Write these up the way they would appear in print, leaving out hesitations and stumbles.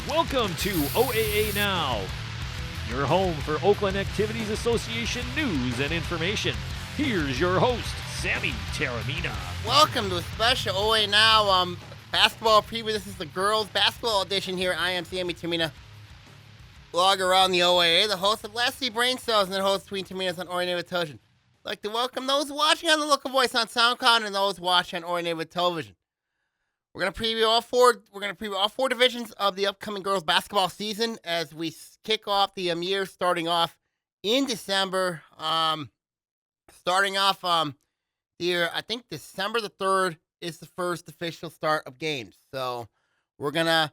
Welcome to OAA Now, your home for Oakland Activities Association news and information. Here's your host, Sammy Taormina. Welcome to a special OAA Now basketball preview. This is the girls basketball edition here. I am Sammy Taormina, blogger around the OAA, the host of Last See Brain Cells, and the host between Taormina's on Orion Television. I'd like to welcome those watching on the Local Voice on SoundCloud and those watching on Orion Television. We're gonna preview all four divisions of the upcoming girls basketball season as we kick off the year, starting off in December. Starting off the year, I think December the 3rd is the first official start of games. So we're gonna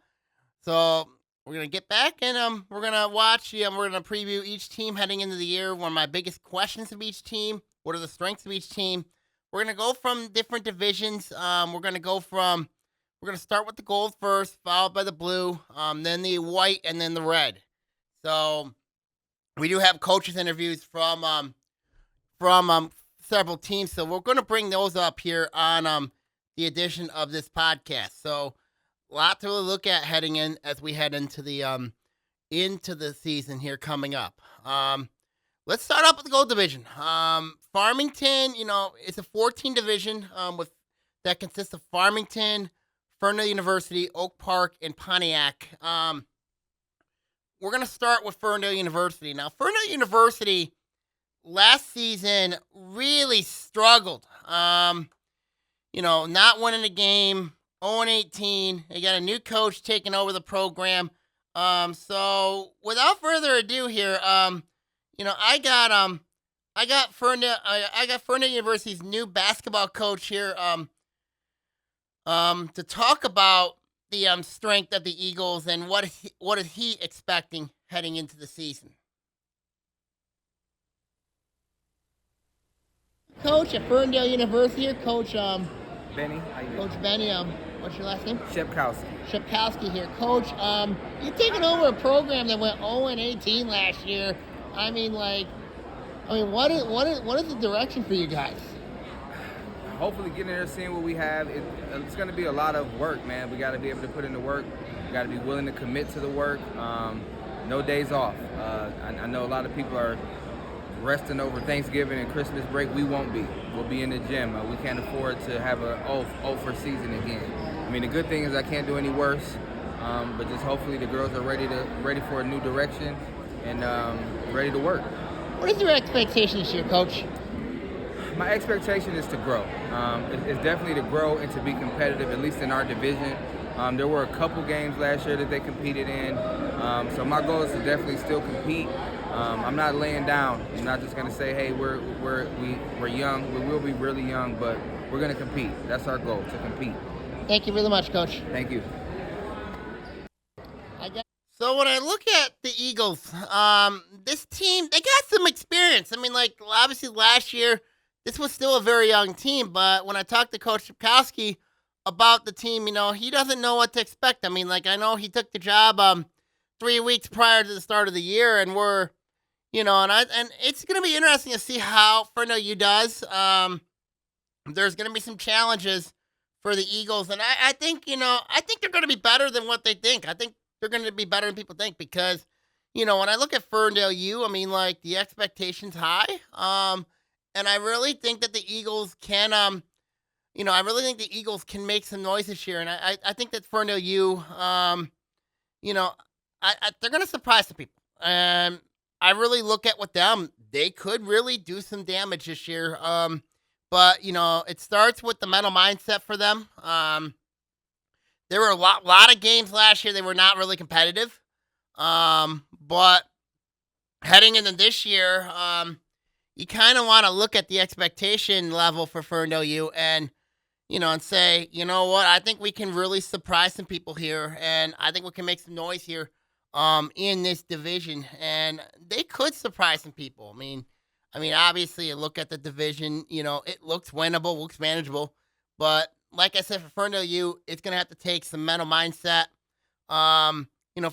get back and we're gonna watch. We're gonna preview each team heading into the year. One of my biggest questions of each team: what are the strengths of each team? We're gonna go from different divisions. We're going to start with the gold first, followed by the blue, then the white, and then the red. So we do have coaches interviews from several teams. So we're going to bring those up here on the edition of this podcast. So a lot to look at heading in as we head into the season here coming up. Let's start up with the gold division. Farmington, it's a 14 division that consists of Farmington, Ferndale University, Oak Park, and Pontiac. We're going to start with Ferndale University. Now, Ferndale University last season really struggled. Not winning a game, 0-18. They got a new coach taking over the program. So without further ado here, I got Ferndale University's new basketball coach here. To talk about the strength of the Eagles and what is he expecting heading into the season. Coach at Ferndale University here, Coach Benny. Coach Benny. What's your last name? Shepkowski here, Coach. You taking over a program that went 0-18 last year. What is the direction for you guys? Hopefully getting there, seeing what we have. It's going to be a lot of work, man. We got to be able to put in the work. We got to be willing to commit to the work. No days off. I know a lot of people are resting over Thanksgiving and Christmas break. We won't be. We'll be in the gym. We can't afford to have an over season again. The good thing is I can't do any worse. But just hopefully the girls are ready for a new direction and ready to work. What is your expectation this year, Coach? My expectation is to grow. It's definitely to grow and to be competitive, at least in our division. There were a couple games last year that they competed in. So my goal is to definitely still compete. I'm not laying down. I'm not just going to say, hey, we're young. We will be really young, but we're going to compete. That's our goal, to compete. Thank you very much, Coach. Thank you. So when I look at the Eagles, this team, they got some experience. Obviously last year, this was still a very young team, but when I talked to Coach Shepkowski about the team, he doesn't know what to expect. I know he took the job 3 weeks prior to the start of the year, and and it's going to be interesting to see how Ferndale U does. There's going to be some challenges for the Eagles, and I think they're going to be better than what they think. I think they're going to be better than people think because, when I look at Ferndale U, the expectation's high. And I really think that the Eagles can, make some noise this year. And I think that Ferndale U, they're going to surprise some people. And I really look at with them, they could really do some damage this year. But it starts with the mental mindset for them. There were a lot of games last year they were not really competitive. But heading into this year, you kind of want to look at the expectation level for Ferndale U and say, I think we can really surprise some people here, and I think we can make some noise here in this division, and they could surprise some people. Obviously, you look at the division, it looks winnable, looks manageable, but like I said, for Ferndale U, it's going to have to take some mental mindset,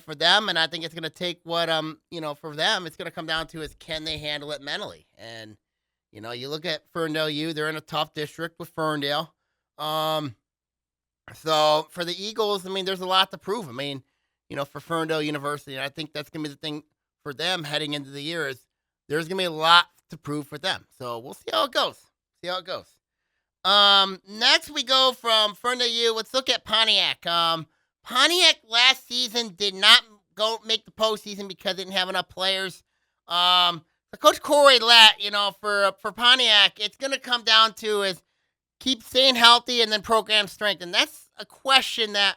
for them, and I think it's going to take what, for them, it's going to come down to is can they handle it mentally? And, you look at Ferndale U, they're in a tough district with Ferndale. So for the Eagles, there's a lot to prove. for Ferndale University. And I think that's going to be the thing for them heading into the year is there's going to be a lot to prove for them. So we'll see how it goes. Next we go from Ferndale U. Let's look at Pontiac. Pontiac last season did not go make the postseason because they didn't have enough players. Coach Corey Lett, for Pontiac, it's going to come down to is keep staying healthy and then program strength. And that's a question that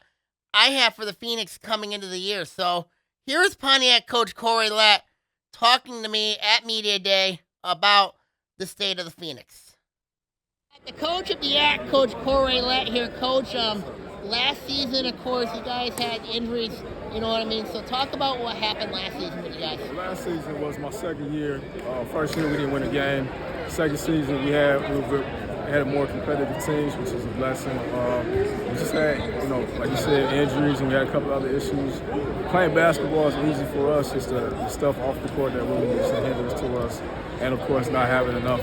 I have for the Phoenix coming into the year. So here's Pontiac coach Corey Lett talking to me at Media Day about the state of the Phoenix. The coach of the Yak, Coach Corey Lett here. Coach, last season, of course, you guys had injuries, you know what I mean? So talk about what happened last season with you guys. Last season was my second year. First year we didn't win a game. Second season we had more competitive teams, which is a blessing. We just had, like you said, injuries, and we had a couple other issues. Playing basketball is easy for us. It's the stuff off the court that really is a hindrance to us. And, of course, not having enough,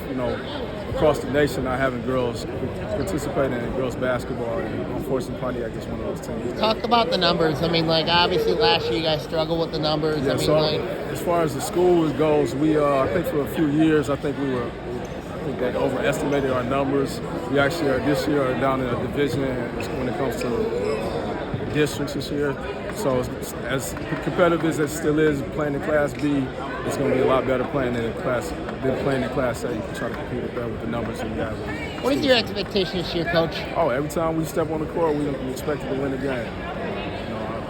across the nation, not having girls participating in girls basketball. And unfortunately, Pontiac is one of those teams. Talk about the numbers. I mean, obviously last year you guys struggled with the numbers. Yeah, as far as the school goes, we, I think for a few years, I think they overestimated our numbers. We actually this year are down in a division when it comes to districts this year. So as competitive as it still is, playing in Class B, it's going to be a lot better playing in Class A. You can try to compete with that with the numbers that we have. What is your expectation this year, Coach? Every time we step on the court, we expect to win the game.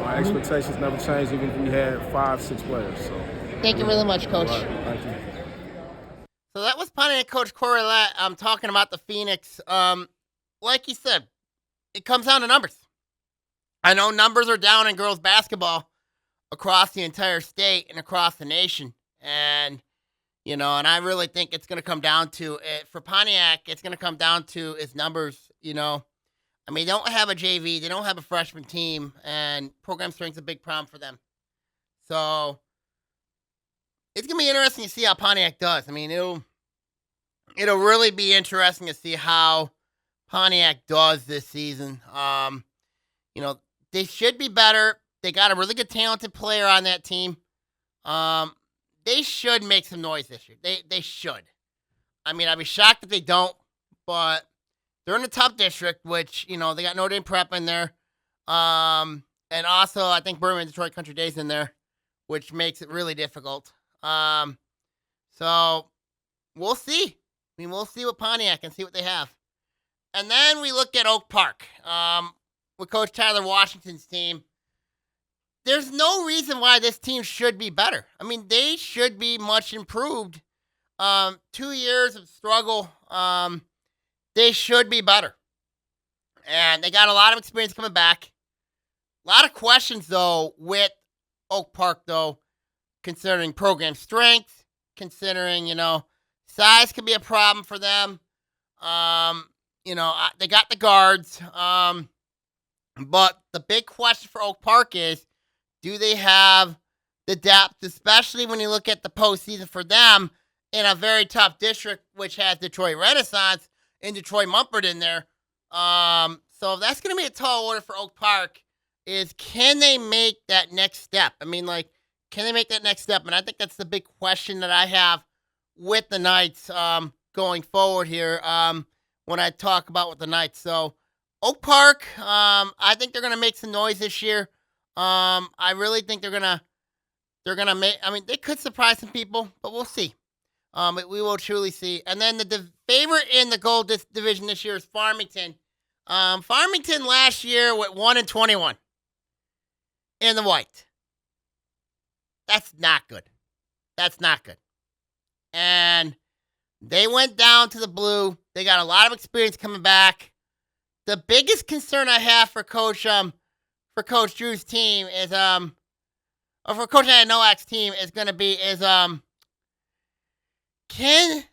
Our expectations never change, even if we had 5-6 players. So. Thank you really much, Coach. Right, thank you. So that was Pontiac coach Corey Lett. I'm talking about the Phoenix. Like he said, it comes down to numbers. I know numbers are down in girls basketball across the entire state and across the nation. And, and I really think it's going to come down to it. For Pontiac, it's going to come down to its numbers, I mean, they don't have a JV. They don't have a freshman team. And program strength's a big problem for them. So it's going to be interesting to see how Pontiac does. I mean, it'll really be interesting to see how Pontiac does this season. They should be better. They got a really good talented player on that team. They should make some noise this year. They should. I mean, I'd be shocked if they don't, but they're in a tough district, which, they got Notre Dame Prep in there. And also, I think Birmingham Detroit Country Day's in there, which makes it really difficult. So we'll see. I mean, we'll see what Pontiac and see what they have. And then we look at Oak Park with Coach Tyler Washington's team. There's no reason why this team should be better. I mean, they should be much improved. 2 years of struggle. They should be better. And they got a lot of experience coming back. A lot of questions, though, with Oak Park, though, considering program strength, considering, size could be a problem for them. They got the guards. But the big question for Oak Park is, do they have the depth, especially when you look at the postseason for them in a very tough district, which has Detroit Renaissance and Detroit Mumford in there. So that's going to be a tall order for Oak Park is, can they make that next step? I mean, can they make that next step? And I think that's the big question that I have with the Knights going forward here when I talk about with the Knights. So Oak Park, I think they're going to make some noise this year. I really think they're gonna make. I mean, they could surprise some people, but we'll see. We will truly see. And then the favorite in the gold division this year is Farmington. Farmington last year went 1-21 in the white. That's not good. That's not good. And they went down to the blue. They got a lot of experience coming back. The biggest concern I have for Coach Drew's team is or for Coach Nowak's team is going to be can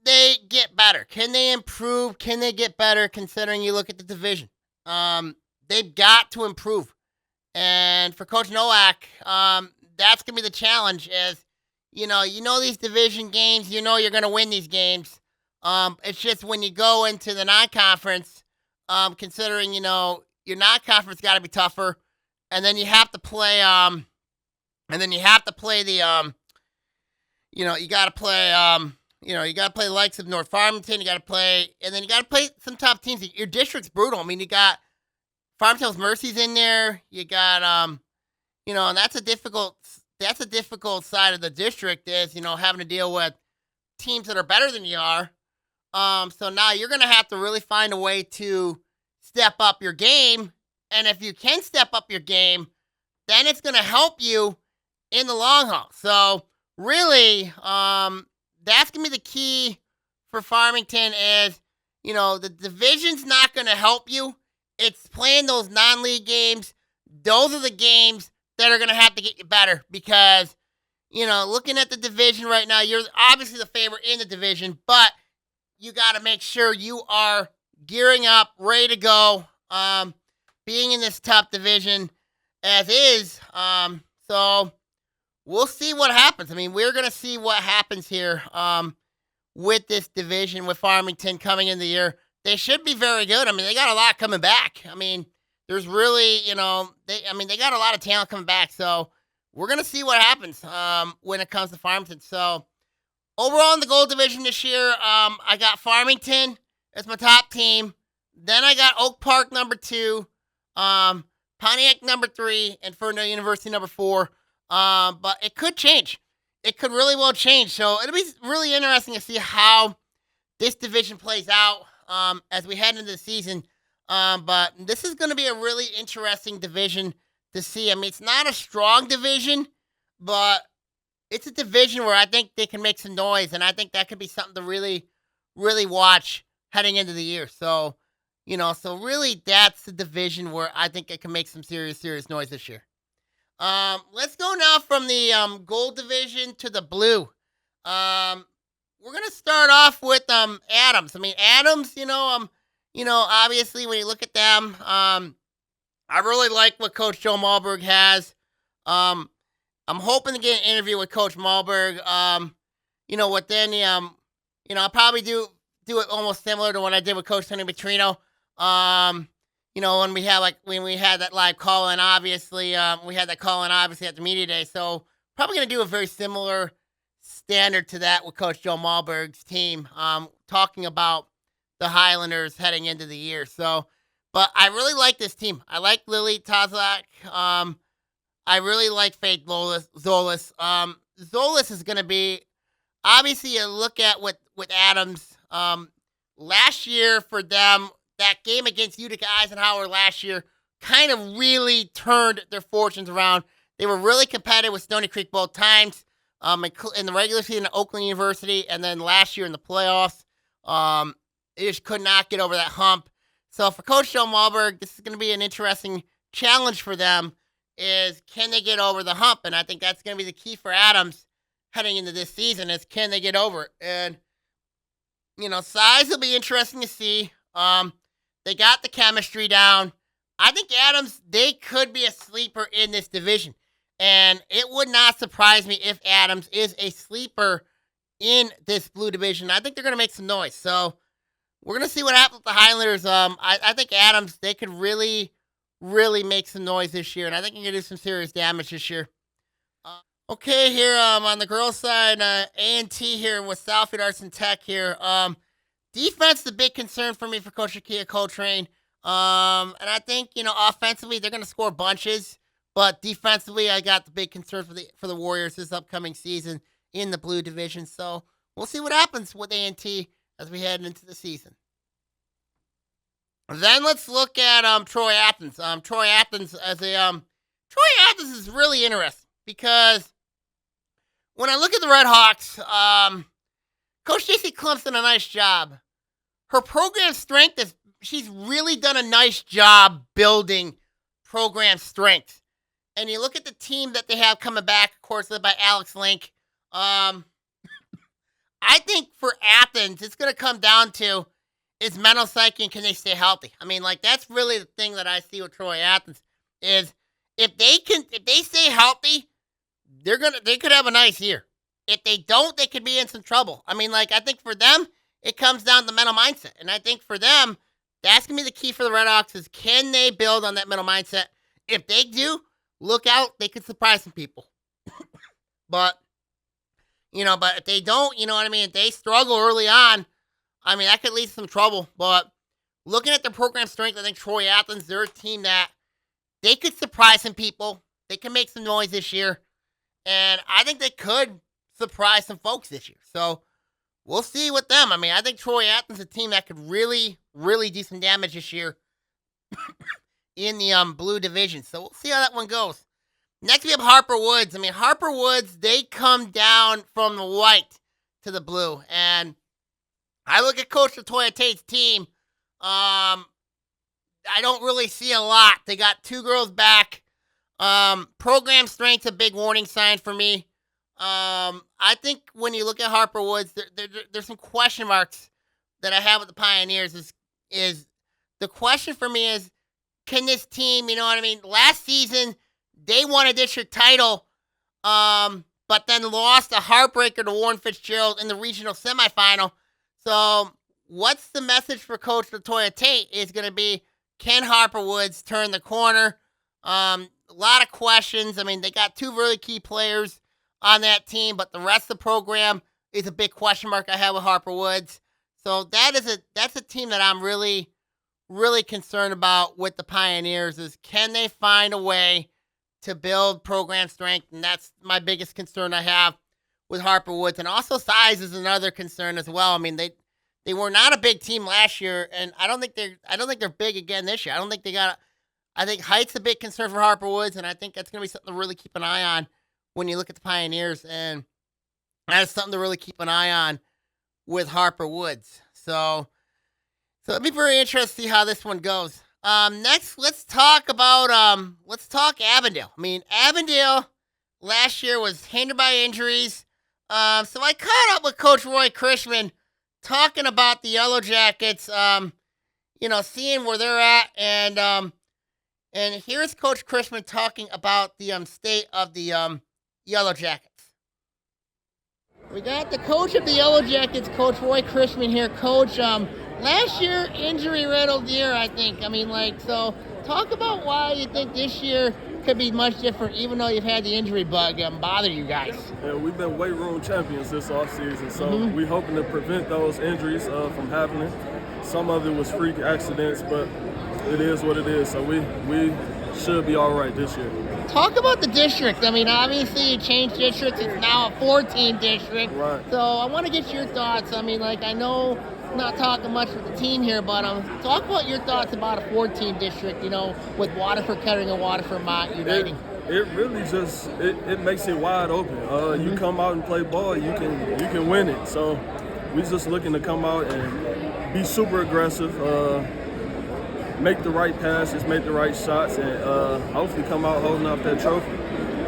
they get better? Can they improve? Can they get better considering you look at the division? They've got to improve. And for Coach Nowak, that's going to be the challenge is, you know these division games, you're going to win these games. It's just when you go into the non-conference, considering, your non-conference got to be tougher. and then you have to play the you got to play you got to play the likes of North Farmington. You got to play, and then you got to play some top teams. Your district's brutal. I mean, you got Farmington's Mercy's in there. You got and that's a difficult side of the district is having to deal with teams that are better than you are. So now you're gonna have to really find a way to step up your game, and if you can step up your game, then it's gonna help you in the long haul. So really, that's gonna be the key for Farmington is, the division's not gonna help you. It's playing those non-league games. Those are the games that are gonna have to get you better because, looking at the division right now, you're obviously the favorite in the division, but you got to make sure you are gearing up, ready to go, being in this tough division as is. So we'll see what happens. I mean, we're going to see what happens here with this division, with Farmington coming in the year. They should be very good. I mean, they got a lot coming back. I mean, there's really, they got a lot of talent coming back. So we're going to see what happens when it comes to Farmington. So overall in the gold division this year, I got Farmington as my top team. Then I got Oak Park number 2, Pontiac number 3, and Ferndale University number 4. But it could change. It could really well change. So it'll be really interesting to see how this division plays out as we head into the season. But this is going to be a really interesting division to see. I mean, it's not a strong division, but it's a division where I think they can make some noise, and I think that could be something to really, really watch heading into the year. So, so really that's the division where I think it can make some serious, serious noise this year. Let's go now from the gold division to the blue. We're gonna start off with Adams. I mean, Adams, obviously when you look at them, I really like what Coach Joe Malberg has. I'm hoping to get an interview with Coach Malberg. Within the I'll probably do it almost similar to what I did with Coach Tony Petrino. When we had that live call in, obviously, we had that call in obviously at the media day. So probably gonna do a very similar standard to that with Coach Joe Malberg's team. Talking about the Highlanders heading into the year. So, but I really like this team. I like Lily Tozlak. I really like Faith Zolas. Zolas is going to be, obviously, a look at with Adams. Last year for them, that game against Utica Eisenhower last year kind of really turned their fortunes around. They were really competitive with Stony Creek both times in the regular season at Oakland University, and then last year in the playoffs. They just could not get over that hump. So for Coach Joe Malberg, this is going to be an interesting challenge for them. Is can they get over the hump? And I think that's going to be the key for Adams heading into this season is can they get over it? And, size will be interesting to see. They got the chemistry down. I think Adams, they could be a sleeper in this division. And it would not surprise me if Adams is a sleeper in this blue division. I think they're going to make some noise. So we're going to see what happens with the Highlanders. I think Adams, they could really make some noise this year, and I think he can do some serious damage this year. Okay, here on the girls' side, A&T here with Southfield Arts and Tech here. Defense is a big concern for me for Coach Akia Coltrane. And I think, offensively, they're going to score bunches, but defensively, I got the big concern for the Warriors this upcoming season in the blue division. So we'll see what happens with A&T as we head into the season. Then let's look at Troy Athens. Troy Athens is really interesting because when I look at the Red Hawks, Coach J.C. Klump's done a nice job. Her program strength is she's really done a nice job building program strength. And you look at the team that they have coming back, of course, led by Alex Link. I think for Athens, it's going to come down to is mental psyche and can they stay healthy? I mean, that's really the thing that I see with Troy Athens is if they stay healthy, they could have a nice year. If they don't, they could be in some trouble. I mean, I think for them, it comes down to mental mindset. And I think for them, that's going to be the key for the Red Hawks is can they build on that mental mindset if they do, look out. They could surprise some people. But if they don't, you know what I mean? If they struggle early on, I mean, that could lead to some trouble. But looking at their program strength, I think Troy Athens, they're a team that they could surprise some people. They can make some noise this year. And I think they could surprise some folks this year. So we'll see with them. I mean, I think Troy Athens is a team that could really, really do some damage this year in the blue division. So we'll see how that one goes. Next, we have Harper Woods. I mean, Harper Woods, they come down from the white to the blue. And I look at Coach Latoya Tate's team. I don't really see a lot. They got 2 girls back. Program strength's a big warning sign for me. I think when you look at Harper Woods, there's some question marks that I have with the Pioneers. Is the question for me is, can this team, you know what I mean? Last season, they won a district title, but then lost a heartbreaker to Warren Fitzgerald in the regional semifinal. So what's the message for Coach Latoya Tate is going to be, can Harper Woods turn the corner? A lot of questions. I mean, they got 2 really key players on that team, but the rest of the program is a big question mark I have with Harper Woods. So that's a team that I'm really, really concerned about with the Pioneers is, can they find a way to build program strength? And that's my biggest concern I have with Harper Woods. And also size is another concern as well. I mean, they were not a big team last year, and I don't think they're big again this year. I think height's a big concern for Harper Woods, and I think that's going to be something to really keep an eye on when you look at the Pioneers, and that's something to really keep an eye on with Harper Woods. So it'll be very interesting to see how this one goes. Next, let's talk Avondale. I mean, Avondale last year was hindered by injuries. So I caught up with Coach Roy Krishman talking about the Yellow Jackets, seeing where they're at. And here's Coach Krishman talking about the state of the Yellow Jackets. We got the coach of the Yellow Jackets, Coach Roy Krishman here. Coach, last year, injury-riddled year, I think. I mean, so talk about why you think this year could be much different, even though you've had the injury bug bother you guys. Yeah, we've been weight room champions this offseason, so we're hoping to prevent those injuries from happening. Some of it was freak accidents, but it is what it is. So we should be all right this year. Talk about the district. I mean, obviously you changed districts. It's now a 14 district. Right. So I want to get your thoughts. I mean, I know I'm not talking much with the team here, but talk about your thoughts about a 14 district, with Waterford Kettering and Waterford Mott uniting. It really just it makes it wide open. You come out and play ball, you can win it. So we're just looking to come out and be super aggressive, make the right passes, make the right shots, and hopefully come out holding up that trophy.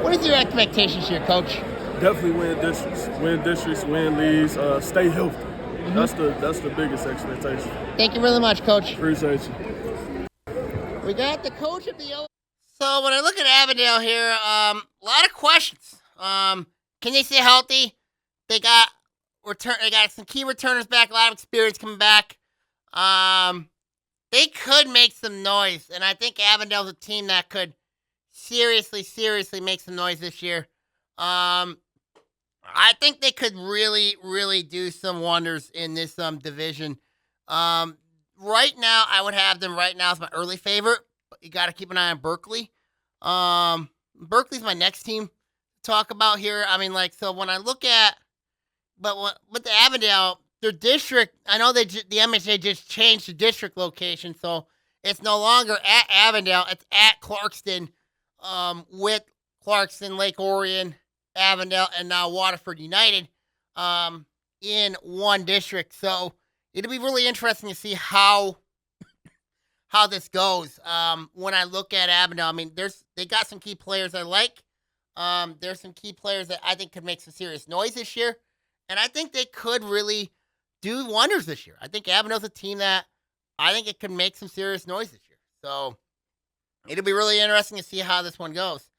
What is your expectations here, Coach? Definitely win districts, win leagues, stay healthy. That's the biggest expectation. Thank you really much, Coach. Appreciate you. We got the coach of the Yellow. So when I look at Avondale here, a lot of questions. Can they stay healthy? They got some key returners back, a lot of experience coming back. They could make some noise, and I think Avondale's a team that could seriously make some noise this year. I think they could really, really do some wonders in this division. Right now, I would have them right now as my early favorite, but you got to keep an eye on Berkeley. Berkeley's my next team to talk about here. I mean, so when I look at, with the Avondale, their district, I know the MHA just changed the district location, so it's no longer at Avondale, it's at Clarkston, with Clarkston, Lake Orion, Avondale, and now Waterford United in one district. So it'll be really interesting to see how this goes. When I look at Avondale, I mean, they got some key players I like. There's some key players that I think could make some serious noise this year, and I think they could really do wonders this year. I think Avondale's a team that I think it could make some serious noise this year. So it'll be really interesting to see how this one goes.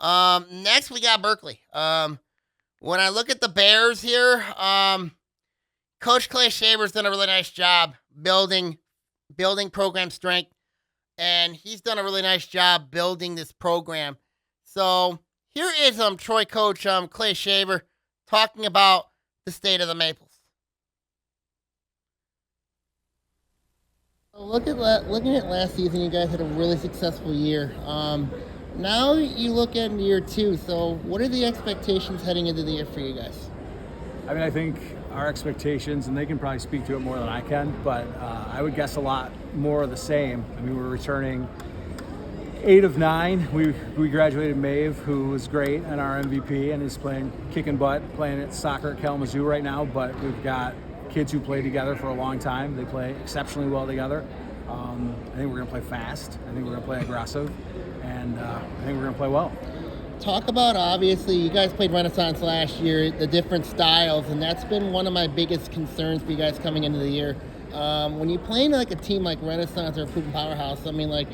Next, we got Berkeley. When I look at the Bears here, Coach Clay Shaver's done a really nice job building program strength. and he's done a really nice job building this program. So here is Troy coach Clay Shaver talking about the state of the Maples. Looking at last season, you guys had a really successful year. Now you look at year 2. So what are the expectations heading into the year for you guys? I mean, I think our expectations, and they can probably speak to it more than I can, but I would guess a lot more of the same. I mean, we're returning 8 of 9. We graduated Maeve, who was great and our MVP and is kicking butt, playing at soccer at Kalamazoo right now, but we've got kids who play together for a long time. They play exceptionally well together. I think we're going to play fast. I think we're going to play aggressive, and I think we're going to play well. Talk about, obviously, you guys played Renaissance last year, the different styles, and that's been one of my biggest concerns for you guys coming into the year. When you play like a team like Renaissance or a proven powerhouse, I mean, like,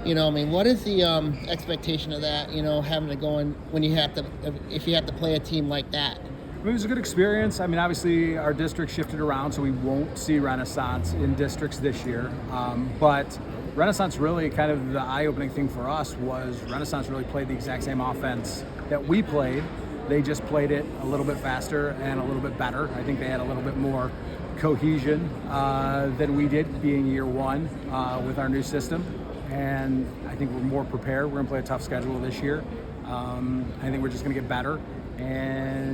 what is the expectation of that, having to go in when if you have to play a team like that? I mean, it was a good experience. I mean, obviously our district shifted around, so we won't see Renaissance in districts this year. But Renaissance really kind of the eye-opening thing for us was Renaissance really played the exact same offense that we played. They just played it a little bit faster and a little bit better. I think they had a little bit more cohesion than we did being year 1 with our new system. And I think we're more prepared. We're going to play a tough schedule this year. I think we're just going to get better. And,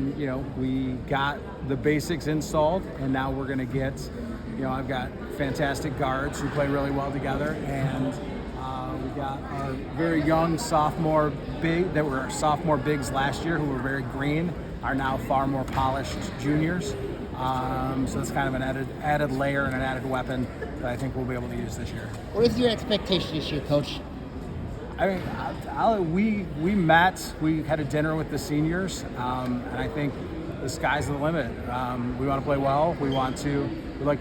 we got the basics installed, and now we're going to get, I've got fantastic guards who play really well together, and we got our very young sophomore big that were sophomore bigs last year who were very green are now far more polished juniors. So that's kind of an added layer and an added weapon that I think we'll be able to use this year. What is your expectation this year, Coach? I mean, we met, we had a dinner with the seniors, and I think the sky's the limit. We want to play well. We'd like to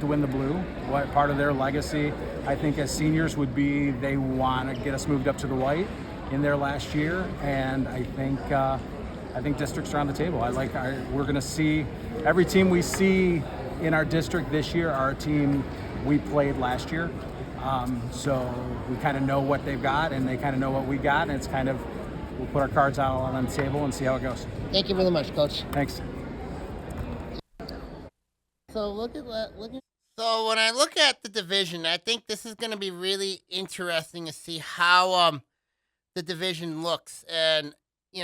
win the blue. What part of their legacy, I think, as seniors would be they want to get us moved up to the white in their last year, and I think districts are on the table. We're going to see every team we see in our district this year are a team we played last year. So we kind of know what they've got, and they kind of know what we got, and it's kind of, we'll put our cards out on the table and see how it goes. Thank you very much, Coach. Thanks. So So when I look at the division, I think this is going to be really interesting to see how the division looks. And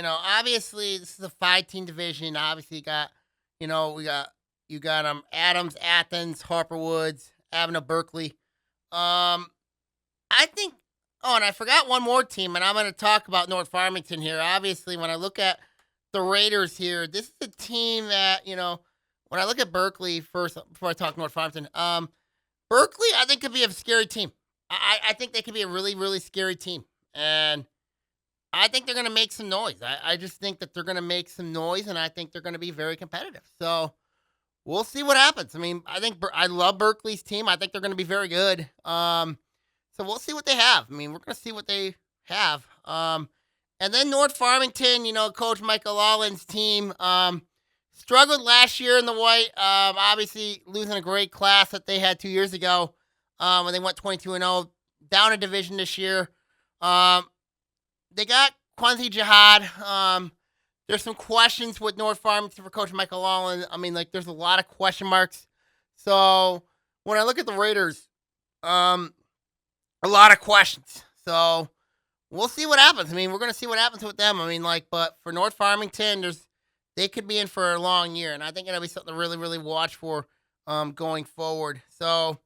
obviously this is a 5-team division. Obviously, you got Adams, Athens, Harper Woods, Avondale, Berkeley. I think, and I forgot one more team, and I'm going to talk about North Farmington here. Obviously, when I look at the Raiders here, this is a team that, when I look at Berkeley first, before I talk North Farmington, Berkeley, I think, could be a scary team. I think they could be a really, really scary team. And I think they're going to make some noise. I just think that they're going to make some noise, and I think they're going to be very competitive. So we'll see what happens. I mean, I love Berkeley's team. I think they're going to be very good. So we'll see what they have. I mean, we're going to see what they have. And then North Farmington, Coach Michael Lawlins' team struggled last year in the white. Obviously, losing a great class that they had 2 years ago when they went 22-0, down a division this year. They got Quincy Jihad. There's some questions with North Farmington for Coach Michael Lawlins. I mean, there's a lot of question marks. So when I look at the Raiders, a lot of questions. So we'll see what happens. I mean, we're going to see what happens with them. I mean, but for North Farmington, they could be in for a long year, and I think it'll be something to really, really watch for going forward. So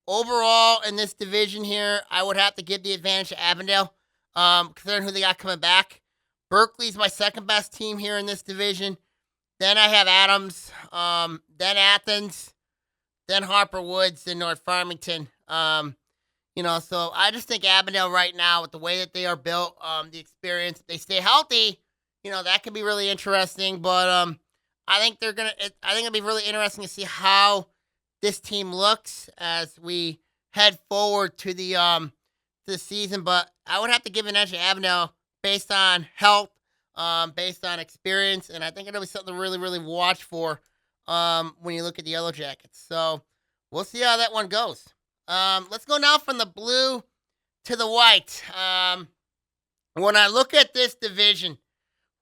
overall, in this division here, I would have to give the advantage to Avondale, considering who they got coming back. Berkeley's my second best team here in this division. Then I have Adams, then Athens, then Harper Woods, then North Farmington. So I just think Avondale right now, with the way that they are built, the experience, if they stay healthy, that could be really interesting. But I think it'll be really interesting to see how this team looks as we head forward to the season. But I would have to give an edge to Avondale based on health, based on experience, and I think it'll be something to really, really watch for when you look at the Yellow Jackets. So we'll see how that one goes. Let's go now from the blue to the white. When I look at this division,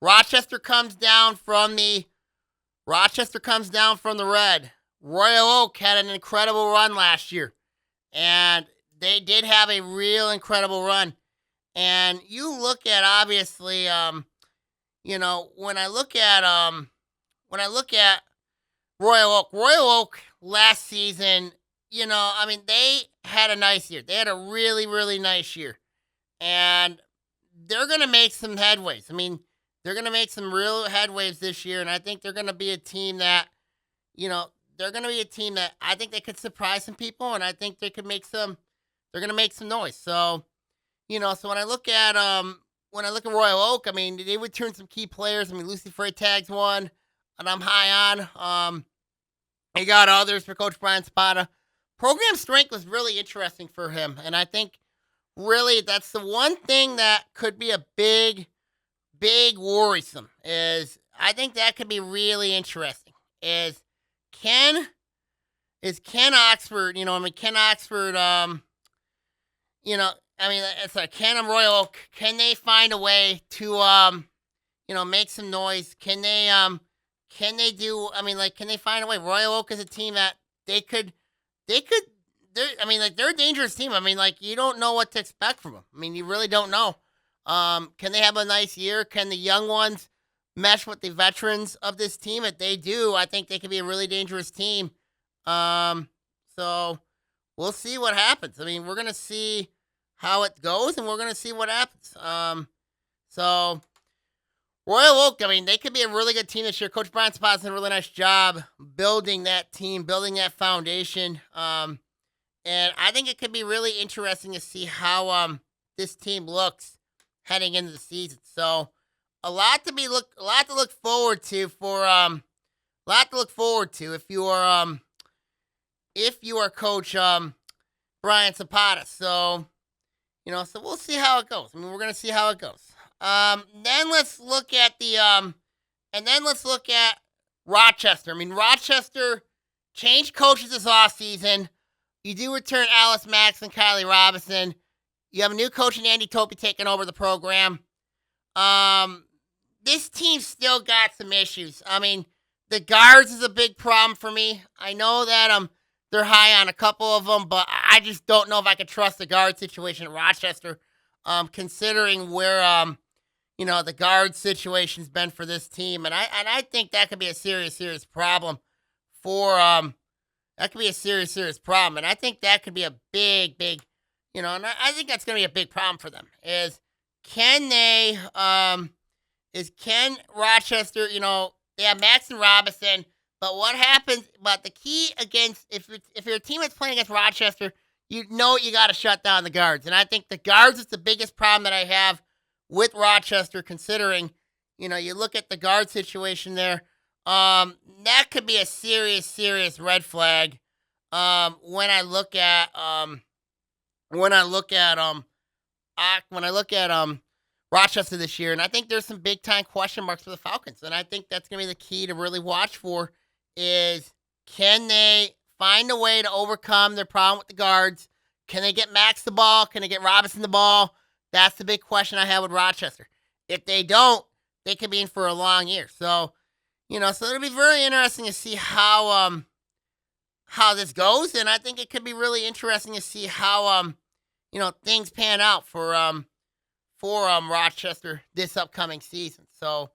Rochester comes down from the red. Royal Oak had an incredible run last year, and they did have a real incredible run. And you look at, obviously, when I look at Royal Oak last season, they had a nice year. They had a really, really nice year. And they're going to make some headways. They're going to make some real headways this year, and I think they're going to be a team that, I think they could surprise some people, and I think they could they're going to make some noise. So, so when I look at Royal Oak, they returned some key players. Lucy Freytag's one, and I'm high on. He got others for Coach Brian Zapata. Program strength was really interesting for him, and I think really that's the one thing that could be a big worrisome is I think that could be really interesting is Ken Oxford, Ken Oxford, it's like Ken and Royal Oak, can they find a way to, make some noise? Can they do, can they find a way? Royal Oak is a team that they're a dangerous team. You don't know what to expect from them. You really don't know. Can they have a nice year? Can the young ones mesh with the veterans of this team? If they do, I think they could be a really dangerous team. So we'll see what happens. We're going to see how it goes, and we're going to see what happens. So Royal Oak, they could be a really good team this year. Coach Brian Zapata's done a really nice job building that team, building that foundation. And I think it could be really interesting to see how this team looks heading into the season. So a lot to look forward to if you are Coach Brian Zapata. So so we'll see how it goes. We're gonna see how it goes. Then let's look at Rochester. Rochester changed coaches this offseason. You do return Alice Max and Kylie Robinson. You have a new coach in Andy Topi taking over the program. This team still got some issues. The guards is a big problem for me. I know that they're high on a couple of them, but I just don't know if I could trust the guard situation at Rochester, considering where the guard situation's been for this team, and I think that could be a serious problem and I think that could be a big, and I think that's going to be a big problem for them. Rochester, they have Max and Robinson, but what happens, the key against, if you're a team that's playing against Rochester, you got to shut down the guards. And I think the guards is the biggest problem that I have with Rochester, considering, you look at the guard situation there. That could be a serious red flag. When I look at Rochester this year, and I think there's some big time question marks for the Falcons, and I think that's gonna be the key to really watch for is can they find a way to overcome their problem with the guards? Can they get Max the ball? Can they get Robinson the ball? That's the big question I have with Rochester. If they don't, they could be in for a long year. So, so it'll be very interesting to see how this goes, and I think it could be really interesting to see how things pan out for Rochester this upcoming season. So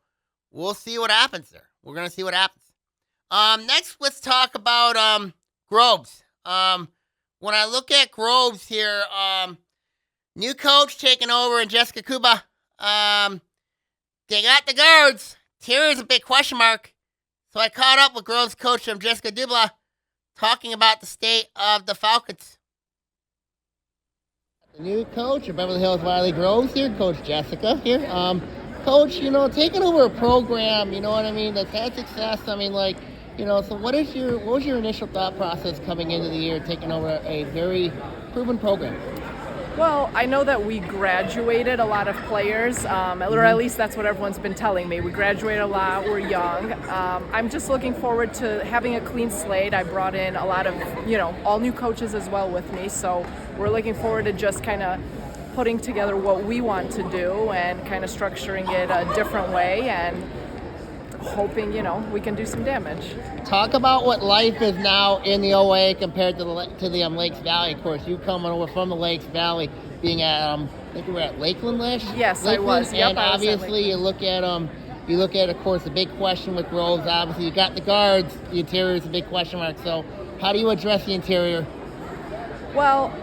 we'll see what happens there. We're gonna see what happens. Next, let's talk about Groves. When I look at Groves here, new coach taking over in Jessica Kuba. They got the guards. Here's a big question mark. So I caught up with Groves coach Jessica Dubla, talking about the state of the Falcons. The new coach of Beverly Hills Wiley Groves here, Coach Jessica here. Coach, taking over a program, that's had success. So what was your initial thought process coming into the year, taking over a very proven program? Well, I know that we graduated a lot of players, or at least that's what everyone's been telling me. We graduated a lot, we're young. I'm just looking forward to having a clean slate. I brought in a lot of, all new coaches as well with me, so we're looking forward to just kind of putting together what we want to do and kind of structuring it a different way and hoping, we can do some damage. Talk about what life is now in the OAA compared to the Lakes Valley. Of course, you coming over from the Lakes Valley, being at I think you were at Lakeland last year. Yes, I was. Yep, and I was at obviously you look at of course the big question with Groves. Obviously, you got the guards. The interior is a big question mark. So, how do you address the interior? Well,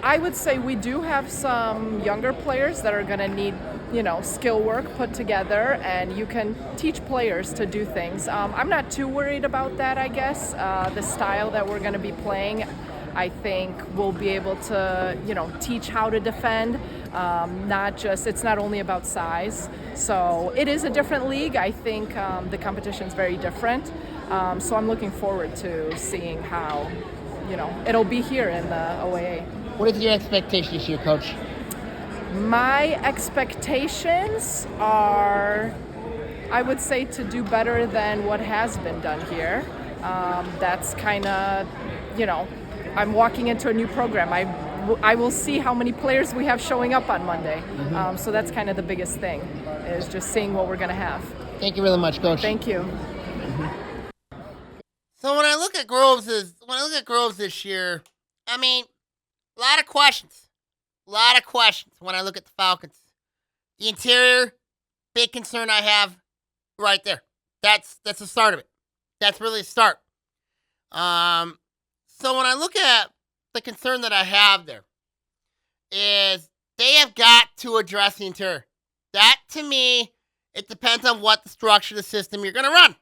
I would say we do have some younger players that are going to need, skill work put together, and you can teach players to do things. I'm not too worried about that, I guess. The style that we're going to be playing, I think we'll be able to, teach how to defend. It's not only about size. So it is a different league. I think the competition's very different. So I'm looking forward to seeing how, it'll be here in the OAA. What is your expectation this year, Coach? My expectations are, I would say, to do better than what has been done here. That's kind of, I'm walking into a new program. I will see how many players we have showing up on Monday. Mm-hmm. So that's kind of the biggest thing, is just seeing what we're going to have. Thank you really much, Coach. Thank you. Mm-hmm. So when I look at Groves this year, I mean, a lot of questions when I look at the Falcons. The interior, big concern I have right there. That's the start of it. That's really a start. So when I look at the concern that I have there is they have got to address the interior. That, to me, it depends on what the structure of the system you're going to run.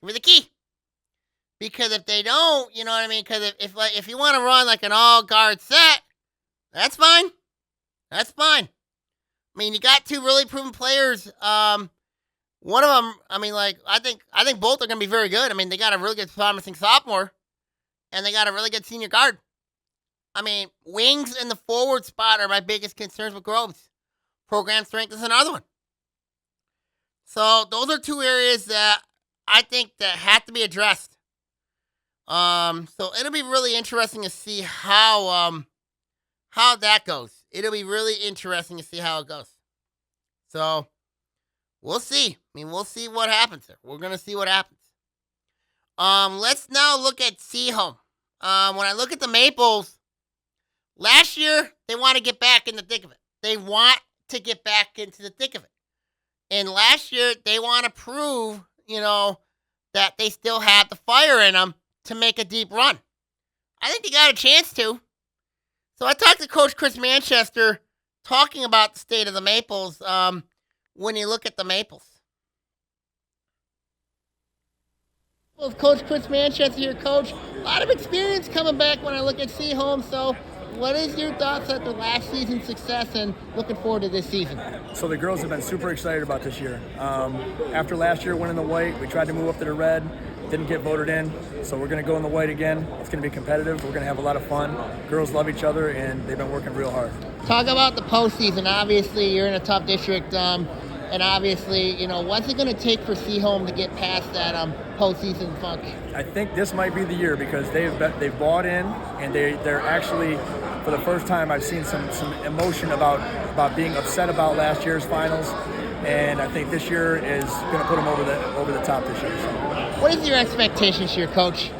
With the key. Because if they don't, you know what I mean? Because if you want to run like an all-guard set, that's fine. That's fine. I mean, you got two really proven players. One of them, I think both are going to be very good. I mean, they got a really good promising sophomore, and they got a really good senior guard. I mean, wings and the forward spot are my biggest concerns with Groves. Program strength is another one. So those are two areas that I think that have to be addressed. So it'll be really interesting to see how that goes. It'll be really interesting to see how it goes. So we'll see. We'll see what happens there. We're gonna see what happens. Let's now look at Seaholm. When I look at the Maples, last year they want to get back in the thick of it. They want to get back into the thick of it. And last year they want to prove, that they still have the fire in them to make a deep run. I think they got a chance to. So I talked to Coach Chris Manchester talking about the state of the Maples when you look at the Maples. Well, Coach Chris Manchester here, Coach. A lot of experience coming back when I look at Seaholm. So what is your thoughts after last season's success and looking forward to this season? So the girls have been super excited about this year. After last year winning the white, we tried to move up to the red. Didn't get voted in, so we're going to go in the white again. It's going to be competitive. We're going to have a lot of fun. Girls love each other, and they've been working real hard. Talk about the postseason. Obviously, you're in a tough district, and obviously, what's it going to take for Seaholm to get past that postseason funk? I think this might be the year because they've bought in, and they're actually, for the first time, I've seen some emotion about being upset about last year's finals, and I think this year is going to put them over the top this year. So. What is your expectations here, Coach?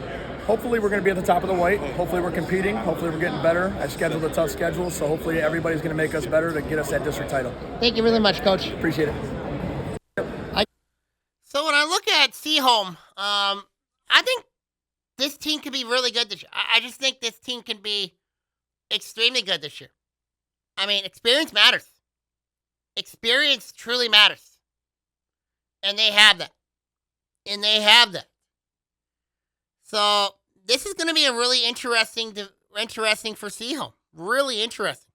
Hopefully we're going to be at the top of the white. Hopefully we're competing. Hopefully we're getting better. I've scheduled a tough schedule, so hopefully everybody's going to make us better to get us that district title. Thank you really much, Coach. Appreciate it. So when I look at Seaholm, I think this team could be really good this year. I just think this team can be extremely good this year. Experience matters. Experience truly matters. And they have that. So this is going to be a really interesting for Seaholm. Really interesting.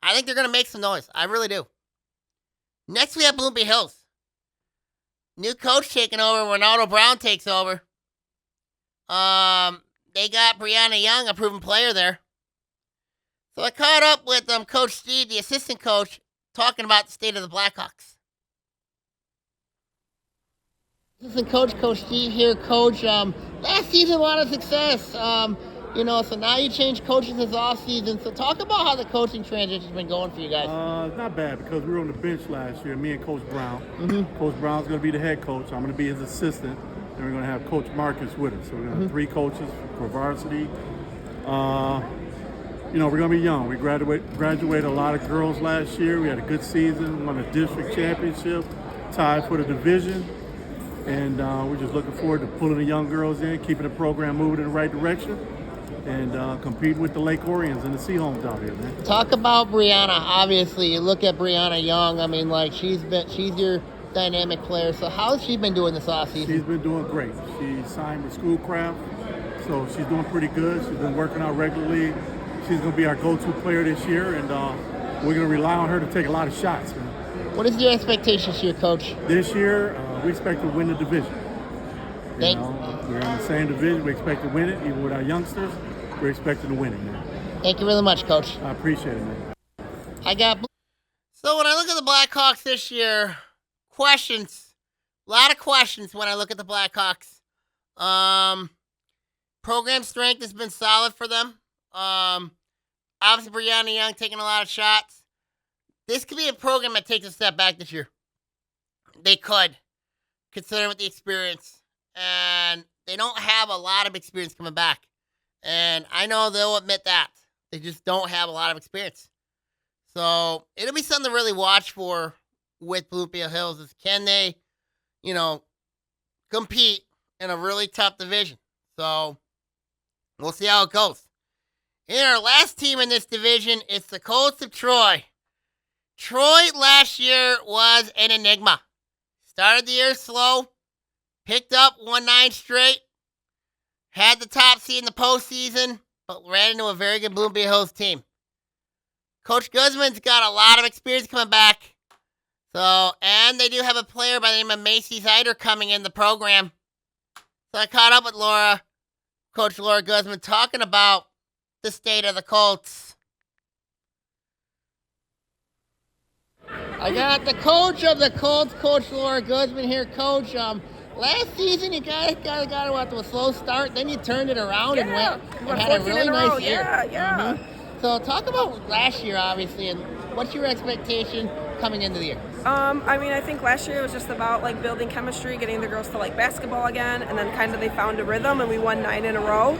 I think they're going to make some noise. I really do. Next, we have Bloomfield Hills. New coach taking over. Ronaldo Brown takes over. They got Brianna Young, a proven player there. So I caught up with Coach Steve, the assistant coach, talking about the state of the Blackhawks. Assistant coach, Coach Steve here, Coach. Last season, a lot of success. So now you changed coaches this offseason. So talk about how the coaching transition has been going for you guys. Not bad because we were on the bench last year, me and Coach Brown. Mm-hmm. Coach Brown's going to be the head coach. I'm going to be his assistant. And we're going to have Coach Marcus with us. So we're going to have 3 coaches for varsity. We're going to be young. We graduated a lot of girls last year. We had a good season, won a district championship, tied for the division. And we're just looking forward to pulling the young girls in, keeping the program moving in the right direction, and competing with the Lake Orions and the Seahomes out here, man. Talk about Brianna. Obviously, you look at Brianna Young. I mean, she's your dynamic player. So how's she been doing this offseason? She's been doing great. She signed with Schoolcraft, so she's doing pretty good. She's been working out regularly. She's going to be our go-to player this year, and we're going to rely on her to take a lot of shots, man. What is your expectations here, Coach? This year, we expect to win the division. We're in the same division. We expect to win it, even with our youngsters. We're expecting to win it, man. Thank you really much, Coach. I appreciate it, man. So when I look at the Blackhawks this year, a lot of questions when I look at the Blackhawks. Program strength has been solid for them. Obviously, Brianna Young taking a lot of shots. This could be a program that takes a step back this year. They could, considering with the experience. And they don't have a lot of experience coming back. And I know they'll admit that. They just don't have a lot of experience. So it'll be something to really watch for with Bloomfield Hills is can they, compete in a really tough division. So we'll see how it goes. In our last team in this division, it's the Colts of Troy. Troy last year was an enigma. Started the year slow, picked up 1-9 straight, had the top seed in the postseason, but ran into a very good Bloomfield Hills team. Coach Guzman's got a lot of experience coming back. And they do have a player by the name of Macy Zider coming in the program. So I caught up with Coach Laura Guzman, talking about the state of the Colts. I got the coach of the Colts, Coach Laura Guzman here. Coach, last season you got off to a slow start, then you turned it around and had a really nice year. Yeah. Mm-hmm. So talk about last year, obviously, and what's your expectation coming into the year? I think last year it was just about building chemistry, getting the girls to like basketball again, and then kind of they found a rhythm, and we won 9 in a row.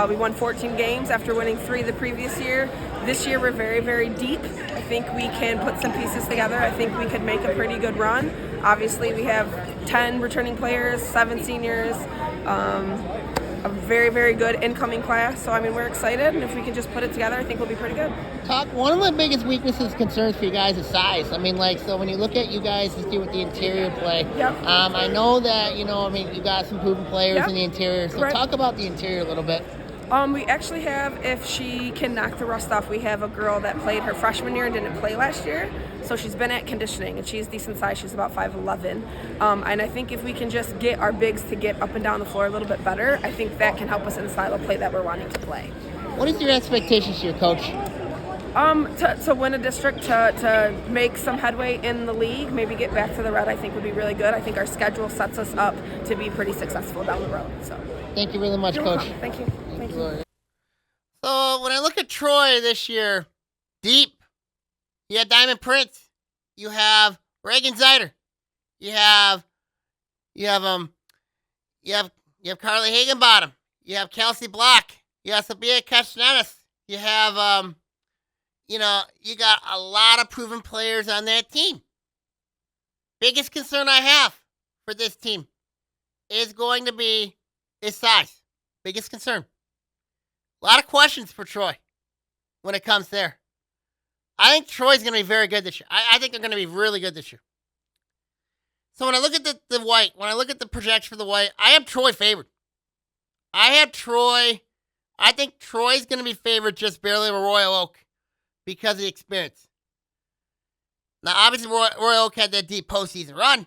We won 14 games after winning 3 the previous year. This year we're very, very deep. I think we can put some pieces together. I think we could make a pretty good run. Obviously we have 10 returning players, 7 seniors, a very, very good incoming class. So, we're excited, and if we can just put it together, I think we'll be pretty good. One of my biggest weaknesses, concerns for you guys is size. So when you look at you guys this year with the interior play, I know that, you got some proven players in the interior. So talk about the interior a little bit. We actually have, if she can knock the rust off, we have a girl that played her freshman year and didn't play last year. So she's been at conditioning, and she's decent size. She's about 5'11". And I think if we can just get our bigs to get up and down the floor a little bit better, I think that can help us in the style of play that we're wanting to play. What is your expectations here, Coach? To win a district, to make some headway in the league, maybe get back to the red, I think would be really good. I think our schedule sets us up to be pretty successful down the road. So thank you really much, You're Coach. welcome. Thank you. So when I look at Troy this year, deep, you have Diamond Prince, you have Reagan Zider, you have Carly Hagenbottom, you have Kelsey Block, you have Sophia Castellanos, you have you got a lot of proven players on that team. Biggest concern I have for this team is going to be its size. Biggest concern. A lot of questions for Troy when it comes there. I think Troy's going to be very good this year. I think they're going to be really good this year. So when I look at the white, when I look at the projection for the white, I have Troy favored. I think Troy's going to be favored just barely over Royal Oak because of the experience. Now, obviously, Royal Oak had that deep postseason run.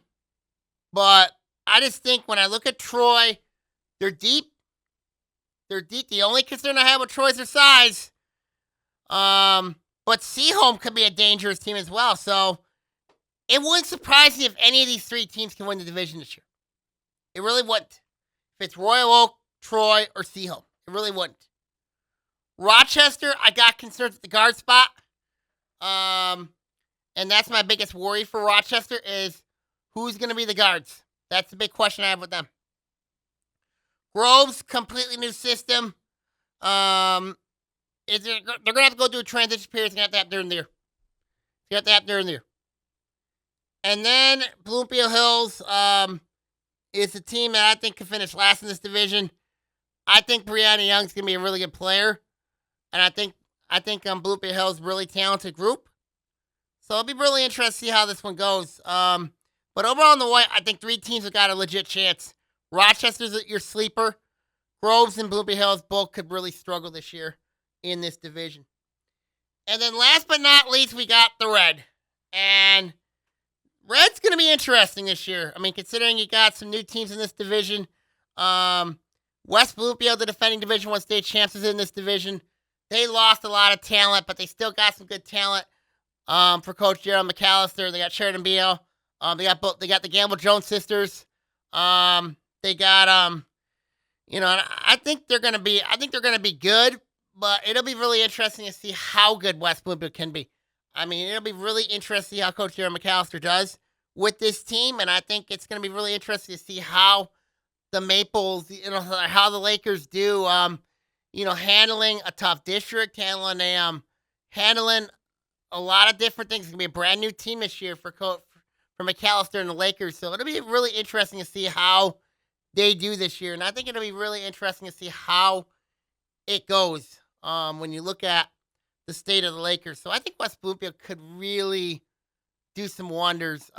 But I just think when I look at Troy, they're deep. They're deep. The only concern I have with Troy is their size. But Seaholm could be a dangerous team as well. So it wouldn't surprise me if any of these 3 teams can win the division this year. It really wouldn't. If it's Royal Oak, Troy, or Seaholm. It really wouldn't. Rochester, I got concerns at the guard spot. And that's my biggest worry for Rochester is who's going to be the guards. That's the big question I have with them. Grove's completely new system. They're going to have to go through a transition period. It's going to have to happen during the year. And then Bloomfield Hills is a team that I think can finish last in this division. I think Brianna Young's going to be a really good player. And I think Bloomfield Hills is a really talented group. So it'll be really interesting to see how this one goes. But overall in the white, I think 3 teams have got a legit chance. Rochester's your sleeper. Groves and Bloomfield Hills both could really struggle this year in this division. And then last but not least, we got the Red. And Red's going to be interesting this year. I mean, considering you got some new teams in this division. West Bloomfield, the defending Division I state champs, is in this division. They lost a lot of talent, but they still got some good talent. For Coach Gerald McAllister, they got Sheridan Beal. They got the Gamble Jones sisters. They got I think they're gonna be good, but it'll be really interesting to see how good West Bloomfield can be. I mean, it'll be really interesting to see how Coach Gerald McAllister does with this team, and I think it's gonna be really interesting to see how the Maples, how the Lakers do, handling a tough district, handling a lot of different things. It's going to be a brand new team this year for McAllister and the Lakers. So it'll be really interesting to see how they do this year. And I think it'll be really interesting to see how it goes when you look at the state of the Lakers. So I think West Bloomfield could really do some wonders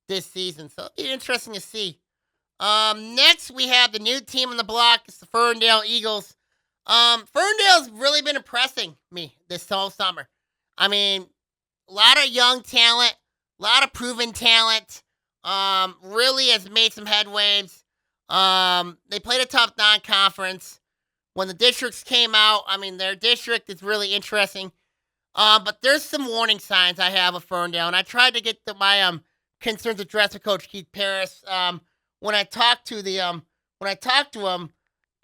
this season. So it'll be interesting to see. Next, we have the new team on the block. It's the Ferndale Eagles. Ferndale's really been impressing me this whole summer. I mean, a lot of young talent, a lot of proven talent. Really has made some headways. They played a tough non-conference. When the districts came out, I mean, their district is really interesting. But there's some warning signs I have of Ferndale, and I tried to get my concerns addressed with Coach Keith Paris when I talked to him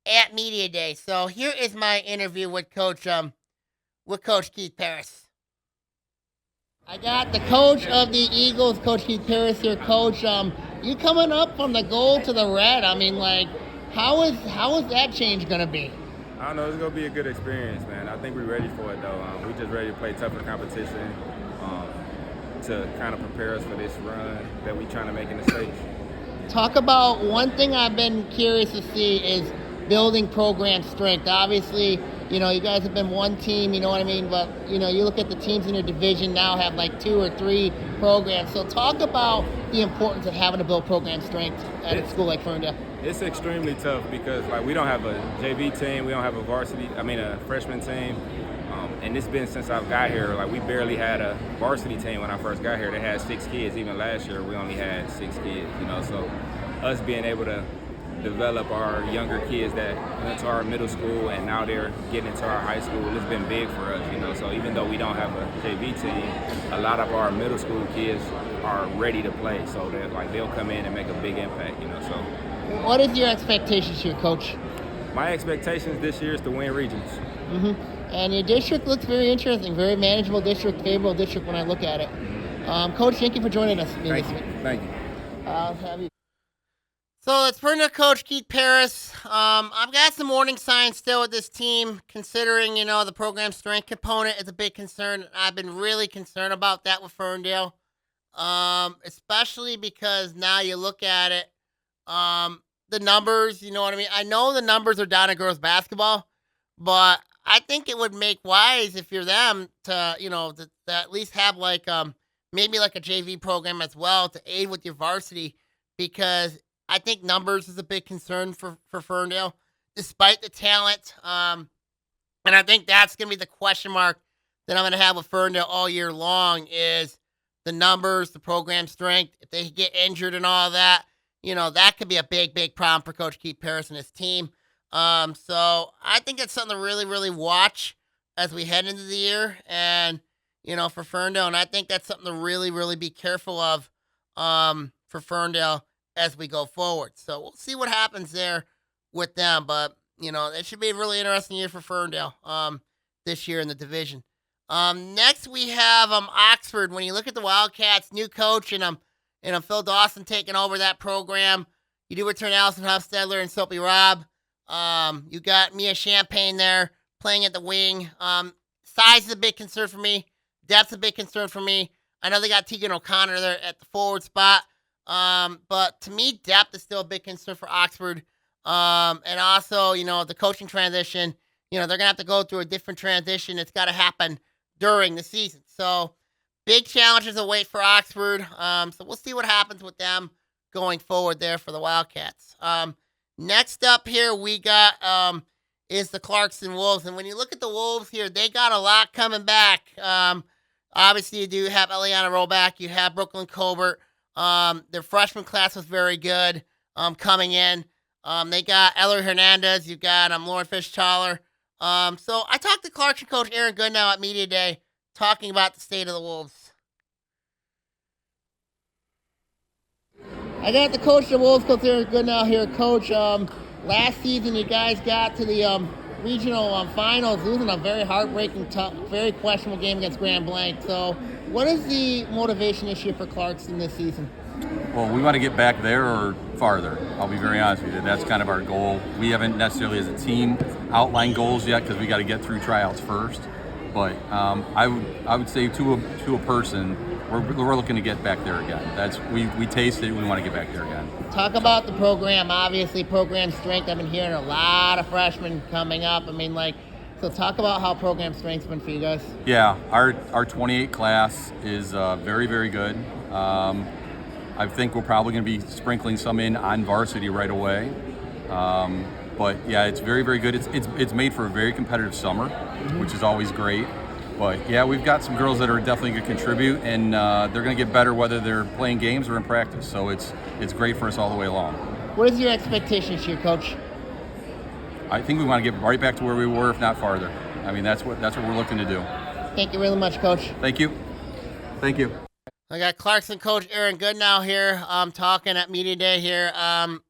at Media Day. So here is my interview with Coach Keith Paris. I got the coach of the Eagles, Coach Keith Paris here. Coach, you coming up from the gold to the red. I mean, like, how is that change going to be? I don't know. It's going to be a good experience, man. I think we're ready for it, though. We're just ready to play tougher competition to kind of prepare us for this run that we're trying to make in the state. Talk about one thing I've been curious to see is building program strength. Obviously, you guys have been one team, you know what I mean? But, you look at the teams in your division now have like 2 or 3 programs. So talk about the importance of having to build program strength at a school like Ferndale. It's extremely tough because, we don't have a JV team. We don't have a freshman team. And it's been since I've got here. We barely had a varsity team when I first got here. They had 6 kids. Even last year, we only had 6 kids, So us being able to develop our younger kids that went to our middle school and now they're getting into our high school, it's been big for us, So even though we don't have a JV team, a lot of our middle school kids are ready to play. So they'll come in and make a big impact, So what is your expectations here, Coach? My expectations this year is to win regions. Mm-hmm. And your district looks very interesting, very manageable district, favorable district when I look at it. Coach, thank you for joining us. Thank you. I'll have you. So let's bring to Coach Keith Paris. I've got some warning signs still with this team, considering, the program strength component is a big concern. I've been really concerned about that with Ferndale, especially because now you look at it, the numbers, you know what I mean? I know the numbers are down at girls basketball, but I think it would make wise if you're them to, to at least have maybe like a JV program as well to aid with your varsity, because I think numbers is a big concern for Ferndale, despite the talent. And I think that's going to be the question mark that I'm going to have with Ferndale all year long is the numbers, the program strength. If they get injured and all that, that could be a big, big problem for Coach Keith Paris and his team. So I think that's something to really, really watch as we head into the year and, for Ferndale. And I think that's something to really, really be careful of for Ferndale as we go forward. So we'll see what happens there with them. But, it should be a really interesting year for Ferndale this year in the division. Next we have Oxford. When you look at the Wildcats, new coach and Phil Dawson taking over that program. You do return Allison Hofstadler and Soapy Robb. You got Mia Champagne there playing at the wing. Size is a big concern for me. Depth's a big concern for me. I know they got Tegan O'Connor there at the forward spot. But to me, depth is still a big concern for Oxford. And also, the coaching transition, they're going to have to go through a different transition. It's got to happen during the season. So big challenges await for Oxford. So we'll see what happens with them going forward there for the Wildcats. Next up here, we got is the Clarkston Wolves. And when you look at the Wolves here, they got a lot coming back. Obviously, you do have Eliana Roback. You have Brooklyn Colbert. Their freshman class was very good coming in. They got Ellery Hernandez. You got Lauren Fish-Challer. So I talked to Clarkson coach Aaron Goodnow at Media Day talking about the state of the Wolves. I got the coach of the Wolves, Coach Aaron Goodnow here. Coach, last season you guys got to the regional finals, losing a very heartbreaking, tough, very questionable game against Grand Blanc. So what is the motivation issue for Clarkston this season? Well, we want to get back there or farther. I'll be very honest with you. That's kind of our goal. We haven't necessarily as a team outlined goals yet because we got to get through tryouts first. But I would say to a person, we're looking to get back there again. We tasted it. We want to get back there again. Talk about the program. Obviously, program strength. I've been hearing a lot of freshmen coming up. So talk about how program strength's been for you guys. Yeah, our 28 class is very, very good. I think we're probably going to be sprinkling some in on varsity right away. But yeah, it's very, very good. It's made for a very competitive summer, which is always great. But yeah, we've got some girls that are definitely going to contribute, and they're going to get better whether they're playing games or in practice. So it's great for us all the way along. What is your expectations here, Coach? I think we want to get right back to where we were, if not farther. That's what we're looking to do. Thank you really much, Coach. Thank you. Thank you. I got Clarkson coach Aaron Goodnow here talking at Media Day here.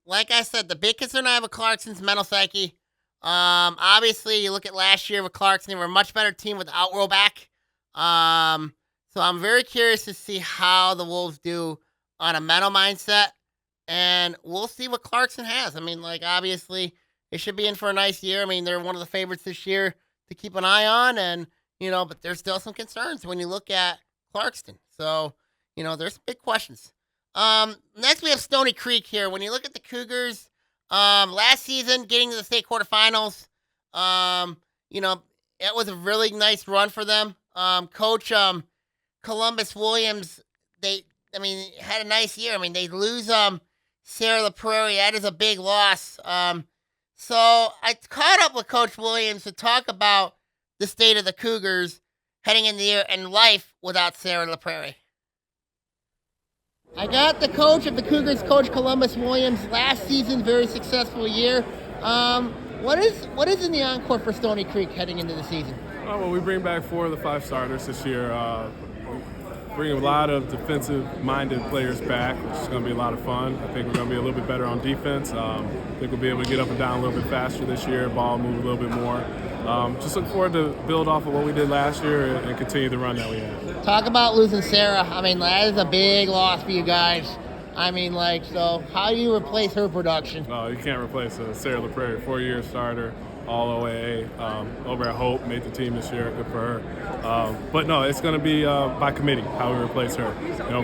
Like I said, the big concern I have with Clarkson's mental psyche. Obviously, you look at last year with Clarkson, they were a much better team without Roback. So I'm very curious to see how the Wolves do on a mental mindset. And we'll see what Clarkson has. Obviously, they should be in for a nice year. They're one of the favorites this year to keep an eye on. And, but there's still some concerns when you look at Clarkston. So, there's some big questions. Next, we have Stony Creek here. When you look at the Cougars, last season, getting to the state quarterfinals, it was a really nice run for them. Coach Columbus Williams, had a nice year. They lose Sarah LaPrairie. That is a big loss. So I caught up with Coach Williams to talk about the state of the Cougars heading into the year and life without Sarah LaPrairie. I got the coach of the Cougars, Coach Columbus Williams. Last season, very successful year. What is in the encore for Stony Creek heading into the season? Well, we bring back 4 of the 5 starters this year. Bring a lot of defensive-minded players back, which is going to be a lot of fun. I think we're going to be a little bit better on defense. I think we'll be able to get up and down a little bit faster this year, ball move a little bit more. Just look forward to build off of what we did last year and continue the run that we had. Talk about losing Sarah. That is a big loss for you guys. So how do you replace her production? No, you can't replace Sarah LaPrairie, 4-year starter, all OAA, over at Hope, made the team this year, good for her. But no, it's going to be by committee how we replace her.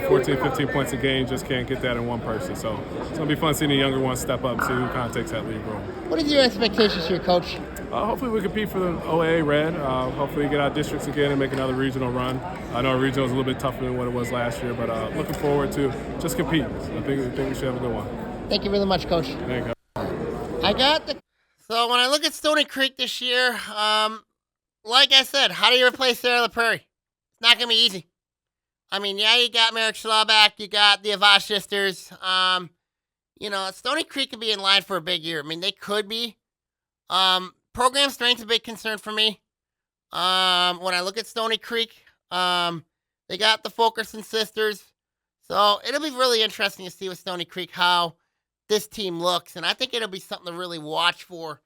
14, 15 points a game, just can't get that in one person. So it's going to be fun seeing the younger ones step up and see who kind of takes that lead role. What is your expectations here, Coach? Hopefully we compete for the OAA Red. Hopefully get our districts again and make another regional run. I know our regional is a little bit tougher than what it was last year, but looking forward to just competing. I think we should have a good one. Thank you really much, Coach. Thank you. So when I look at Stony Creek this year, like I said, how do you replace Sarah LaPrairie? It's not going to be easy. You got Merrick Schlauback, you got the Avash sisters. Stony Creek could be in line for a big year. They could be. Program strength is a big concern for me. When I look at Stony Creek, they got the Fulkerson sisters. So it'll be really interesting to see with Stony Creek how this team looks. And I think it'll be something to really watch for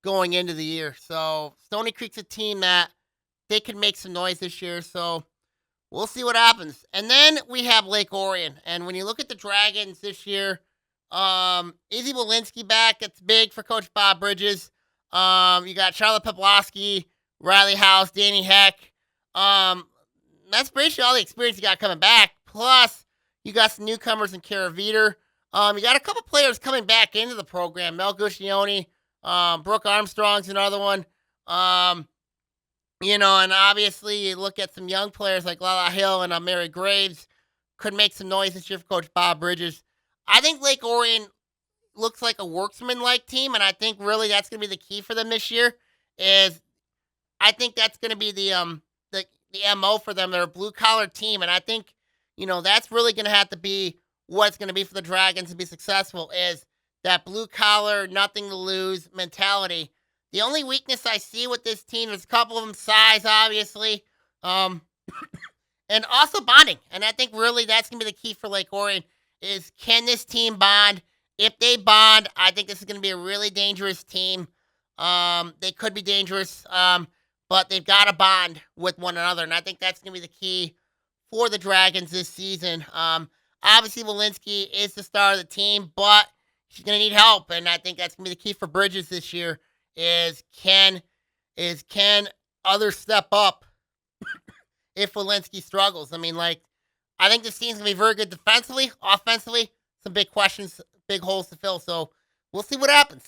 going into the year. So Stony Creek's a team that they could make some noise this year. So we'll see what happens. And then we have Lake Orion. And when you look at the Dragons this year, Izzy Walensky back. That's big for Coach Bob Bridges. You got Charlotte Poplawski, Riley House, Danny Heck. That's basically all the experience you got coming back. Plus, you got some newcomers in Kara Veter. You got a couple players coming back into the program. Mel Guccione, Brooke Armstrong's another one. And obviously you look at some young players like Lala Hill and Mary Graves could make some noise this year for Coach Bob Bridges. I think Lake Orion looks like a worksman-like team, and I think really that's going to be the key for them this year. I think that's going to be the MO for them. They're a blue-collar team, and I think that's really going to have to be what it's going to be for the Dragons to be successful, is that blue-collar, nothing-to-lose mentality. The only weakness I see with this team is a couple of them size, obviously, and also bonding. And I think really that's going to be the key for Lake Orion, is can this team bond? If they bond, I think this is going to be a really dangerous team. They could be dangerous, but they've got to bond with one another, and I think that's going to be the key for the Dragons this season. Obviously, Walensky is the star of the team, but she's going to need help, and I think that's going to be the key for Bridges this year, is can others step up if Walensky struggles? I think this team's going to be very good defensively, offensively, some big questions, big holes to fill, so we'll see what happens.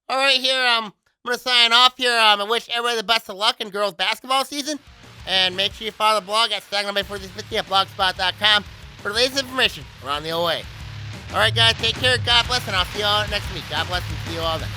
All right, here, I'm going to sign off here. I wish everybody the best of luck in girls basketball season, and make sure you follow the blog at stagnum84650 at blogspot.com for the latest information around the OA. All right, guys, take care, God bless, and I'll see you all next week. God bless, and see you all then.